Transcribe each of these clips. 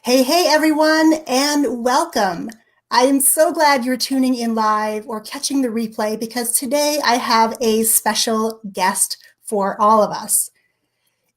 Hey, hey, everyone, and welcome. I am so glad you're tuning in live or catching the replay because today I have a special guest for all of us.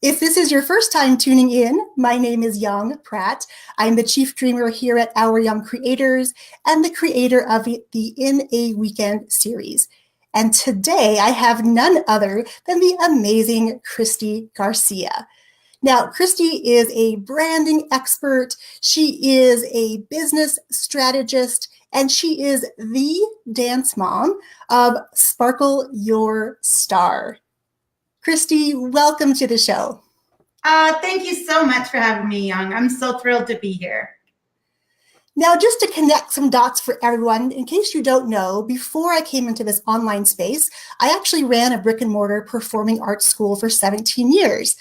If this is your first time tuning in, my name is Yong, Pratt. I'm the chief dreamer here at Our Young Creators and the creator of the In a Weekend series. And today I have none other than the amazing Christie Garcia. Now, Christie is a branding expert. She is a business strategist, and she is the dance mom of Sparkle Your Star. Christie, welcome to the show. Thank you so much for having me, Young. I'm so thrilled to be here. Now, just to connect some dots for everyone, in case you don't know, before I came into this online space, I actually ran a brick and mortar performing arts school for 17 years.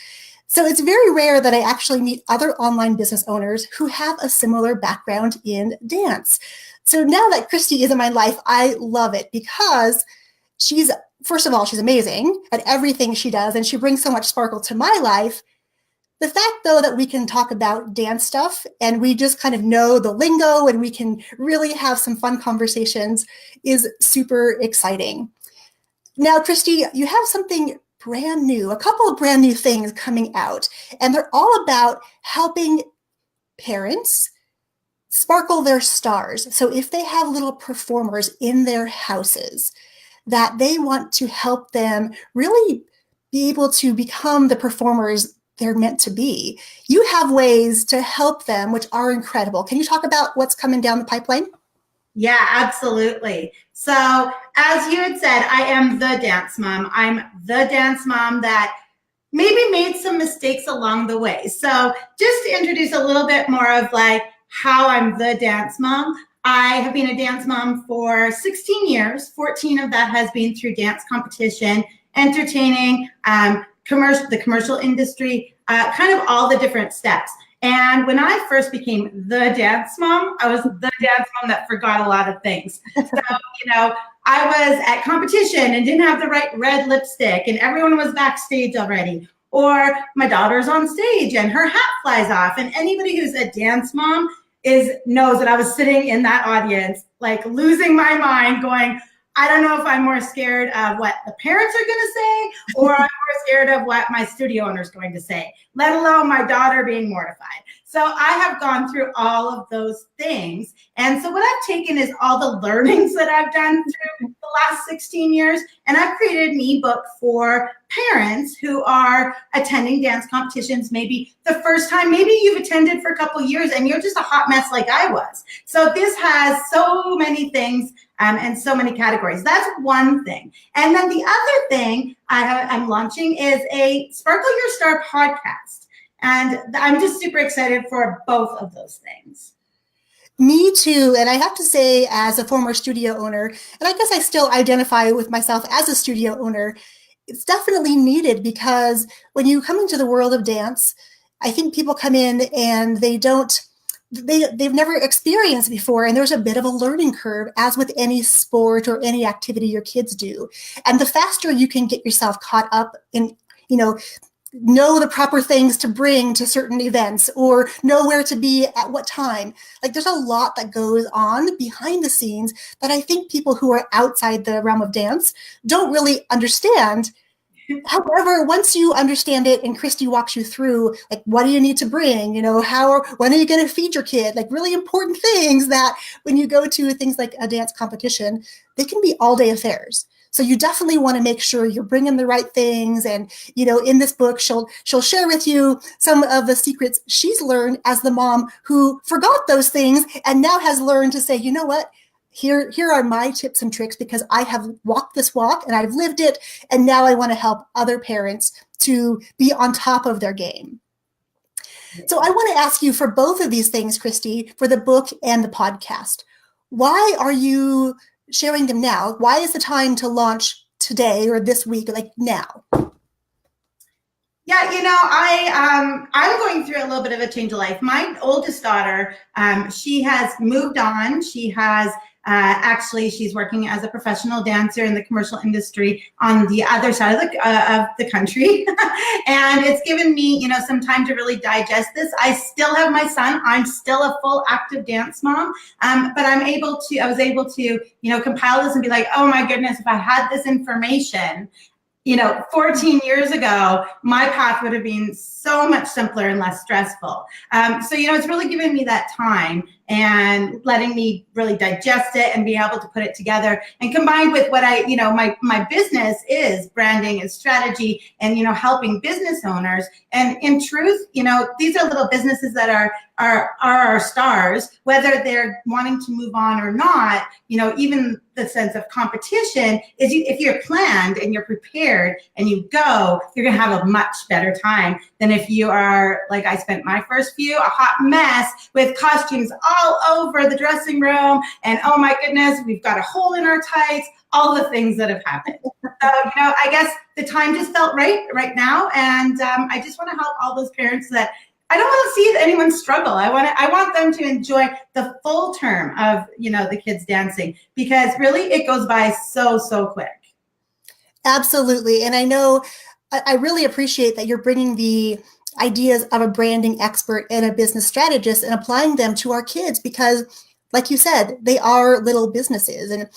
So it's very rare that I actually meet other online business owners who have a similar background in dance. So now that Christie is in my life, I love it because first of all, she's amazing at everything she does, and she brings so much sparkle to my life. The fact, though, that we can talk about dance stuff and we just kind of know the lingo and we can really have some fun conversations is super exciting. Now, Christie, you have something brand new, a couple of brand new things coming out, and they're all about helping parents sparkle their stars. So if they have little performers in their houses, that they want to help them really be able to become the performers they're meant to be. You have ways to help them, which are incredible. Can you talk about what's coming down the pipeline? Yeah, absolutely. So as you had said, I am the dance mom. I'm the dance mom that maybe made some mistakes along the way. So just to introduce a little bit more of like how I'm the dance mom, I have been a dance mom for 16 years. 14 of that has been through dance competition, entertaining, the commercial industry, kind of all the different steps. And when I first became the dance mom, I was the dance mom that forgot a lot of things. So, I was at competition and didn't have the right red lipstick and everyone was backstage already. Or my daughter's on stage and her hat flies off. And anybody who's a dance mom knows that I was sitting in that audience, like losing my mind going, I don't know if I'm more scared of what the parents are going to say or I'm more scared of what my studio owner is going to say, let alone my daughter being mortified. So I have gone through all of those things. And so what I've taken is all the learnings that I've done through the last 16 years, and I've created an ebook for parents who are attending dance competitions, maybe the first time, maybe you've attended for a couple of years and you're just a hot mess like I was. So this has so many things and so many categories. That's one thing. And then the other thing I'm launching is a Sparkle Your Star podcast. And I'm just super excited for both of those things. Me too. And I have to say, as a former studio owner, and I guess I still identify with myself as a studio owner, it's definitely needed because when you come into the world of dance, I think people come in and they've never experienced before, and there's a bit of a learning curve, as with any sport or any activity your kids do. And the faster you can get yourself caught up in, know the proper things to bring to certain events or know where to be at what time. Like there's a lot that goes on behind the scenes that I think people who are outside the realm of dance don't really understand. However, once you understand it and Christie walks you through, like, what do you need to bring? When are you going to feed your kid? Like really important things that when you go to things like a dance competition, they can be all day affairs. So you definitely want to make sure you're bringing the right things. And, in this book, she'll share with you some of the secrets she's learned as the mom who forgot those things and now has learned to say, you know what? Here are my tips and tricks because I have walked this walk and I've lived it. And now I want to help other parents to be on top of their game. So I want to ask you for both of these things, Christie, for the book and the podcast. Why are you sharing them now? Why is the time to launch today or this week, like now? Yeah, I'm going through a little bit of a change of life. My oldest daughter, she has moved on. She has Actually, she's working as a professional dancer in the commercial industry on the other side of the country. And it's given me, some time to really digest this. I still have my son. I'm still a full active dance mom. But I was able to, compile this and be like, oh my goodness, if I had this information, 14 years ago, my path would have been so much simpler and less stressful. So, it's really given me that time and letting me really digest it and be able to put it together, and combined with what my business is branding and strategy and, helping business owners. And in truth, these are little businesses that are our stars, whether they're wanting to move on or not. Even the sense of competition is if you're planned and you're prepared and you go, you're going to have a much better time than if you are like I spent my first few, a hot mess with costumes all over the dressing room. And oh my goodness, we've got a hole in our tights, all the things that have happened. So, I guess the time just felt right now. And I just want to help all those parents that I don't want to see anyone struggle. I want them to enjoy the full term of, the kids dancing, because really it goes by so quick. Absolutely. And I know I really appreciate that you're bringing the ideas of a branding expert and a business strategist and applying them to our kids, because like you said, they are little businesses, and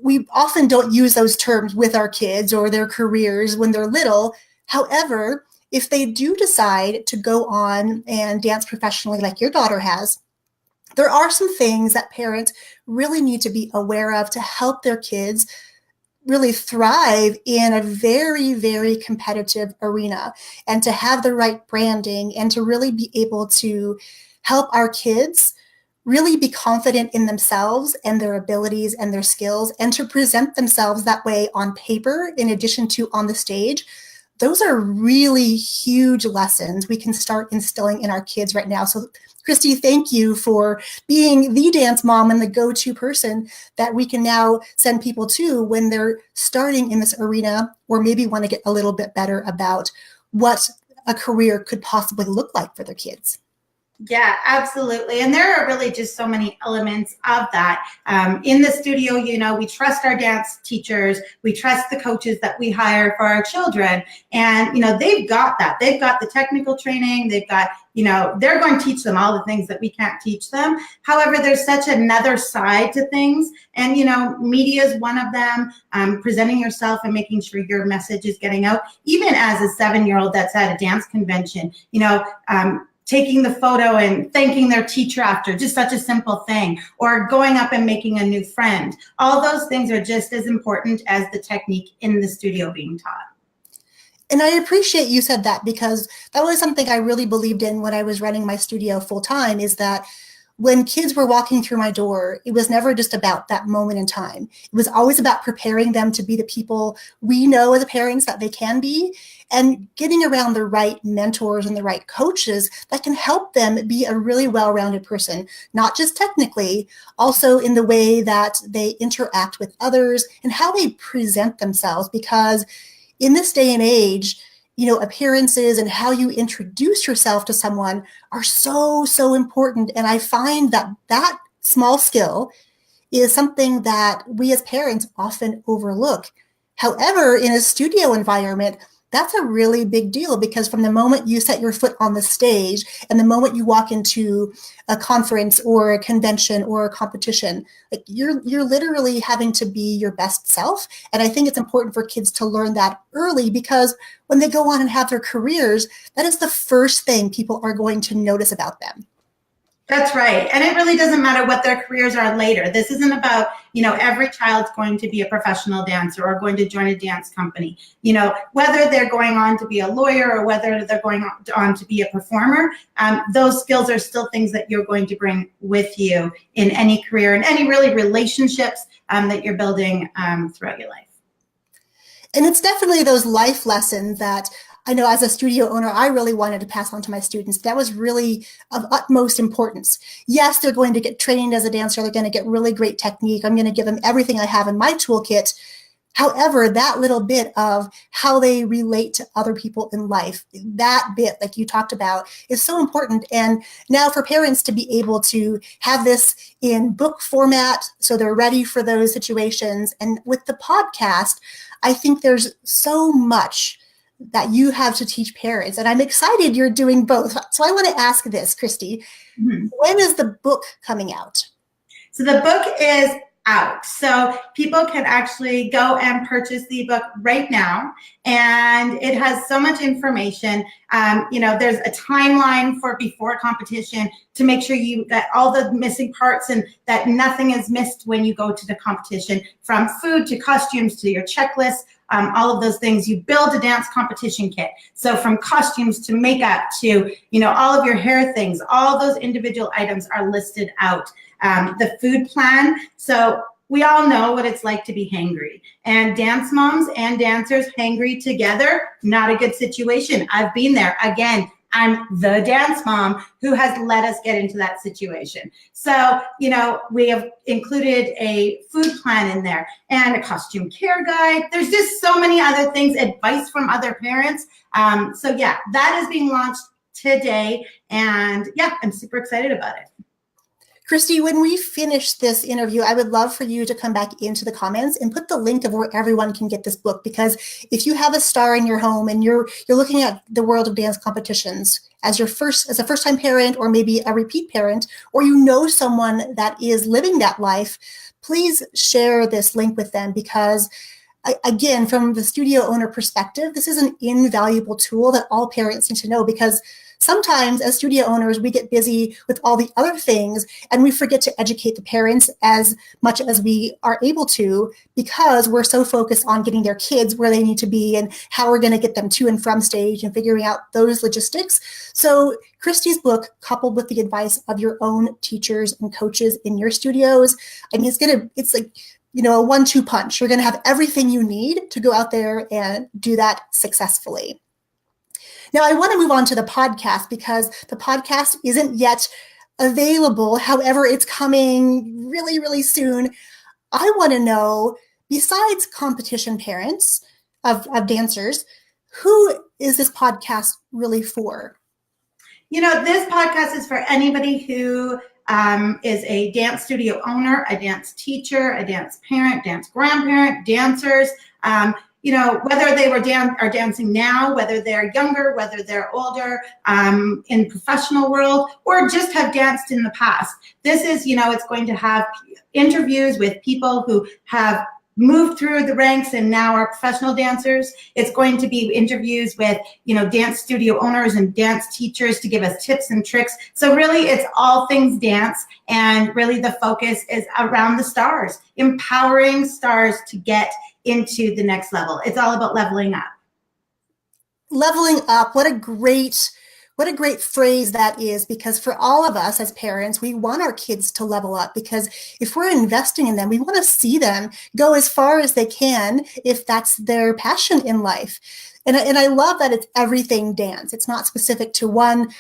we often don't use those terms with our kids or their careers when they're little. However, if they do decide to go on and dance professionally like your daughter has, there are some things that parents really need to be aware of to help their kids really thrive in a very, very competitive arena, and to have the right branding and to really be able to help our kids really be confident in themselves and their abilities and their skills, and to present themselves that way on paper in addition to on the stage. Those are really huge lessons we can start instilling in our kids right now. So, Christie, thank you for being the dance mom and the go-to person that we can now send people to when they're starting in this arena, or maybe want to get a little bit better about what a career could possibly look like for their kids. Yeah, absolutely. And there are really just so many elements of that. In the studio, we trust our dance teachers. We trust the coaches that we hire for our children. And, they've got that. They've got the technical training. They've got, they're going to teach them all the things that we can't teach them. However, there's such another side to things. And, media is one of them. Presenting yourself and making sure your message is getting out. Even as a 7-year-old that's at a dance convention, taking the photo and thanking their teacher after, just such a simple thing, or going up and making a new friend. All those things are just as important as the technique in the studio being taught. And I appreciate you said that, because that was something I really believed in when I was running my studio full time, is that when kids were walking through my door, it was never just about that moment in time. It was always about preparing them to be the people we know as parents that they can be, and getting around the right mentors and the right coaches that can help them be a really well-rounded person, not just technically, also in the way that they interact with others and how they present themselves. Because in this day and age, appearances and how you introduce yourself to someone are so important. And I find that small skill is something that we as parents often overlook. However, in a studio environment, that's a really big deal, because from the moment you set your foot on the stage and the moment you walk into a conference or a convention or a competition, like you're literally having to be your best self. And I think it's important for kids to learn that early, because when they go on and have their careers, that is the first thing people are going to notice about them. That's right. And it really doesn't matter what their careers are later. This isn't about, every child's going to be a professional dancer or going to join a dance company. Whether they're going on to be a lawyer or whether they're going on to be a performer, those skills are still things that you're going to bring with you in any career and any really relationships that you're building throughout your life. And it's definitely those life lessons that I know as a studio owner, I really wanted to pass on to my students. That was really of utmost importance. Yes, they're going to get trained as a dancer. They're going to get really great technique. I'm going to give them everything I have in my toolkit. However, that little bit of how they relate to other people in life, that bit, like you talked about, is so important. And now for parents to be able to have this in book format, so they're ready for those situations. And with the podcast, I think there's so much that you have to teach parents. And I'm excited you're doing both. So I want to ask this, Christie, when is the book coming out? So the book is out. So people can actually go and purchase the book right now. And it has so much information. There's a timeline for before competition to make sure you got all the missing parts and that nothing is missed when you go to the competition, from food to costumes to your checklist. All of those things. You build a dance competition kit. So from costumes to makeup to, all of your hair things, all those individual items are listed out. The food plan. So we all know what it's like to be hangry, and dance moms and dancers hangry together, not a good situation. I've been there. Again, I'm the dance mom who has let us get into that situation. So, we have included a food plan in there and a costume care guide. There's just so many other things, advice from other parents. That is being launched today. And I'm super excited about it. Christie, when we finish this interview, I would love for you to come back into the comments and put the link of where everyone can get this book, because if you have a star in your home and you're looking at the world of dance competitions as a first-time parent, or maybe a repeat parent, or you know someone that is living that life, please share this link with them, because again, from the studio owner perspective, this is an invaluable tool that all parents need to know, because sometimes as studio owners, we get busy with all the other things and we forget to educate the parents as much as we are able to, because we're so focused on getting their kids where they need to be and how we're going to get them to and from stage and figuring out those logistics. So Christie's book, coupled with the advice of your own teachers and coaches in your studios, I mean, it's like, a 1-2 punch. You're going to have everything you need to go out there and do that successfully. Now, I want to move on to the podcast, because the podcast isn't yet available. However, it's coming really, really soon. I want to know, besides competition parents of dancers, who is this podcast really for? This podcast is for anybody who is a dance studio owner, a dance teacher, a dance parent, dance grandparent, dancers, whether they are dancing now, whether they're younger, whether they're older, in professional world, or just have danced in the past. This is, it's going to have interviews with people who have moved through the ranks and now are professional dancers. It's going to be interviews with, dance studio owners and dance teachers to give us tips and tricks. So really, it's all things dance. And really the focus is around the stars, empowering stars to get into the next level. It's all about leveling up. Leveling up. What a great phrase that is, because for all of us as parents, we want our kids to level up, because if we're investing in them, we want to see them go as far as they can if that's their passion in life. And I love that it's everything dance. It's not specific to one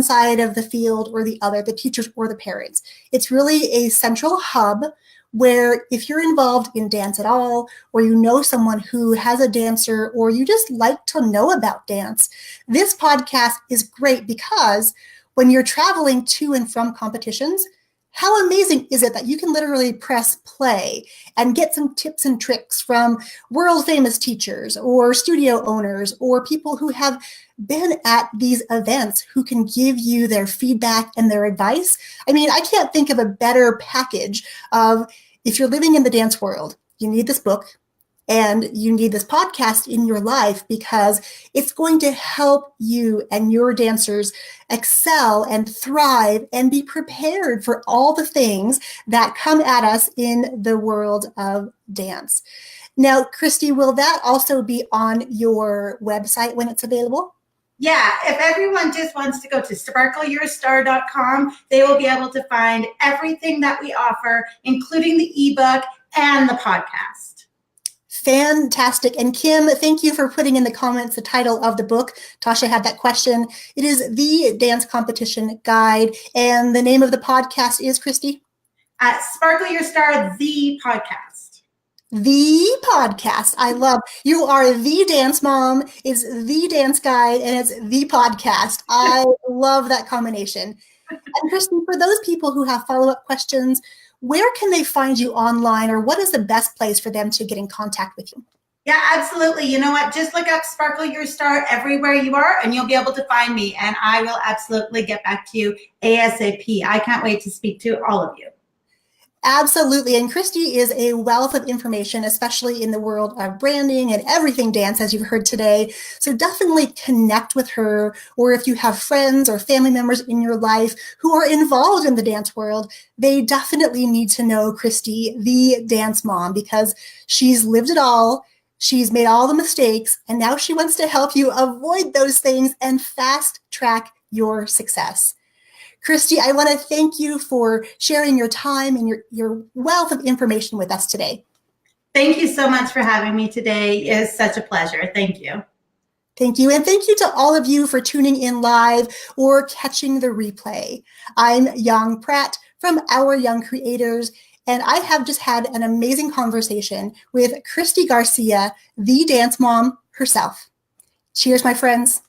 side of the field or the other, the teachers or the parents. It's really a central hub where if you're involved in dance at all, or you know someone who has a dancer, or you just like to know about dance, this podcast is great, because when you're traveling to and from competitions, how amazing is it that you can literally press play and get some tips and tricks from world famous teachers or studio owners or people who have been at these events who can give you their feedback and their advice. I mean, I can't think of a better package of, if you're living in the dance world, you need this book and you need this podcast in your life, because it's going to help you and your dancers excel and thrive and be prepared for all the things that come at us in the world of dance. Now, Christie, will that also be on your website when it's available? Yeah, if everyone just wants to go to sparkleyourstar.com, they will be able to find everything that we offer, including the ebook and the podcast. Fantastic. And Kim, thank you for putting in the comments the title of the book. Tasha had that question. It is The Dance Competition Guide. And the name of the podcast is, Christie? Sparkle Your Star, the podcast. The podcast. I love you are the dance mom, is the dance guide, and it's the podcast. I love that combination. And Kristen, for those people who have follow-up questions, where can they find you online, or what is the best place for them to get in contact with you? Yeah, absolutely. You know what? Just look up Sparkle Your Star everywhere you are, and you'll be able to find me. And I will absolutely get back to you ASAP. I can't wait to speak to all of you. Absolutely. And Christie is a wealth of information, especially in the world of branding and everything dance, as you've heard today. So definitely connect with her, or if you have friends or family members in your life who are involved in the dance world, they definitely need to know Christie, the dance mom, because she's lived it all. She's made all the mistakes, and now she wants to help you avoid those things and fast track your success. Christie, I want to thank you for sharing your time and your wealth of information with us today. Thank you so much for having me today. It is such a pleasure. Thank you. Thank you. And thank you to all of you for tuning in live or catching the replay. I'm Yong Pratt from Our Young Creators, and I have just had an amazing conversation with Christie Garcia, the dance mom herself. Cheers, my friends.